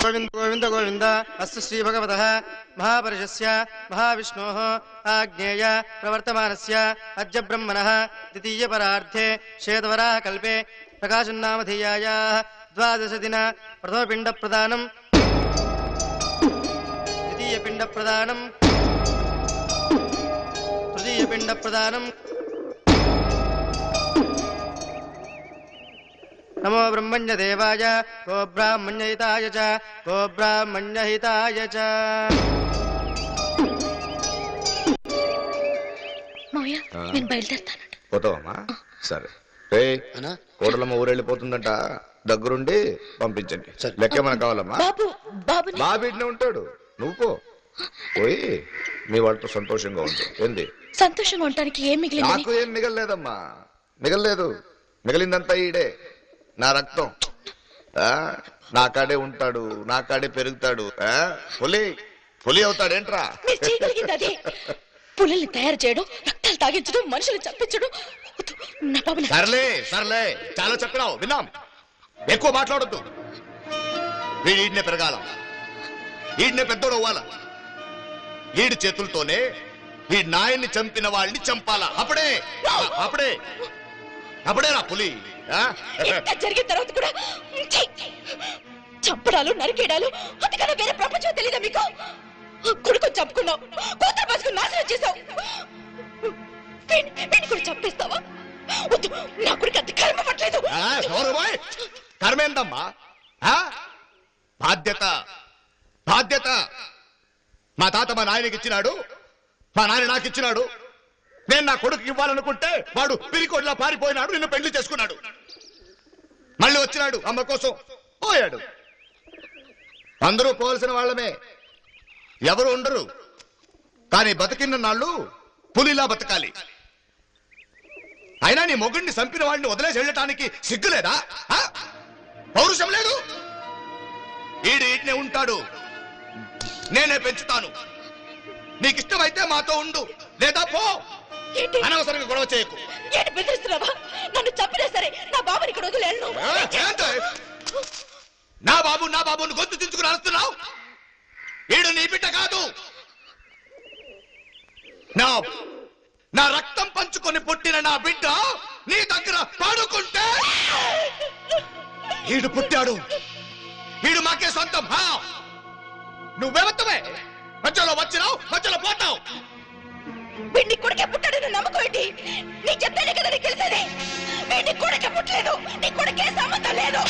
गोविंद गोविंद गोविंद अस्तु श्री भगवतः महापुरुषस्य महाविष्णोः आज्ञेय प्रवर्तमानस्य अद्य ब्रह्मणः द्वितीय परार्थे श्वेतवराह कल्पे प्रकाशन्नामधेयायाः 12 दिन प्रथम पिंड प्रदानम द्वितीय पिंड प्रदानम तृतीय पिंड प्रदानम नमो ब्रह्मण्य देवाय गो ब्राह्मण्य हिताय च गो ब्राह्मण्य हिताय च మావయ్య నేను బయలుదేరుతానండి. పోతావమ్మా? సరే రే కోడలమ్మ ఊరెళ్ళిపోతుందంట, దగ్గరుండి పంపించండి. లెక్కేమన్నా కావాలమ్మా? బాబీడినే ఉంటాడు, నువ్వు పో. పోయి మీ వాళ్ళతో సంతోషంగా ఉండు. ఏంది సంతోషంగా ఉండటానికి ఏం మిగిలింది? నాకు ఏం మిగలలేదమ్మా, మిగలలేదు. మిగిలిందంతా ఈడే, నా రక్తం. నా కాడే ఉంటాడు, నా కాడే పెరుగుతాడు. పులి పులి అవుతాడేంట్రా? పులిని తయారు చేయడం, రక్తాలు తాగించడం, మనుషులు చంపించడం. సర్లే సర్లే, చాలా చెప్పినావు, విన్నాం. ఎక్కువ మాట్లాడొద్దు. వీడినే పెరగాల, వీడినే పెద్దోడు అవ్వాల. వీడి చేతులతోనే ఈ నాయన్ని చంపిన వాళ్ళని చంపాలా. అప్పుడే అప్పుడే అప్పుడే నా పులి. జరిగిన తర్వాత కూడా చంపడాలు, నరికేడాలు, అంతకన్నా వేరే ప్రపంచం తెలీదా మీకు? కొడుకుని చంపుకున్నావు, కూతురు బతుకుని నాశనం చేశావు. వీడిని కూడా చంపేస్తావా? వద్దు, నా కొడుకు అంత కర్మ పట్టలేదు. కర్మేందమ్మా? బాధ్యత బాధ్యత. మా తాత మా నాయనకి ఇచ్చినాడు, మా నాయన నాకు ఇచ్చినాడు. నేను నా కొడుకు ఇవ్వాలనుకుంటే వాడు పిరికొడిలా పారిపోయినాడు, నిన్ను పెళ్లి చేసుకున్నాడు. మళ్ళీ వచ్చినాడు, అమ్మ కోసం పోయాడు. అందరూ పోవలసిన వాళ్ళమే, ఎవరు ఉండరు. కానీ బతికిన నాళ్ళు పులిలా బతకాలి. అయినా నీ మొగుడిని చంపిన వాడిని వదిలేసి వెళ్ళటానికి సిగ్గులేదా? పౌరుషం లేదు? ఈడినే ఉంటాడు, నేనే పెంచుతాను. నీకిష్టమైతే మాతో ఉండు, లేదా పో. అనవసరంగా గొడవ చేయకు. బెదిరిస్తున్నావా? నన్ను చంపినా సరే నా బాబుని ఇక్కడ వదిలేను. నా బాబుని గొంతు దించుకుని అరుస్తున్నావు. వీడు నీ బిడ్డ కాదు. నా రక్తం పంచుకొని పుట్టిన నా బిడ్డ నీ దగ్గర పాడుకుంటే వీడు పుట్టాడు, వీడు మాకే సొంతం. నువ్వెవత్తవే? మధ్యలో వచ్చినావు, మధ్యలో పోతావు. వీడిని కొడుకే పుట్టాడని నమ్మకం ఏంటి? నీ చెప్తేనే కదా నీకు తెలిసేది. వీడిని కొడుకే పుట్టలేదు, నీ కొడుకే సంబంధం లేదు.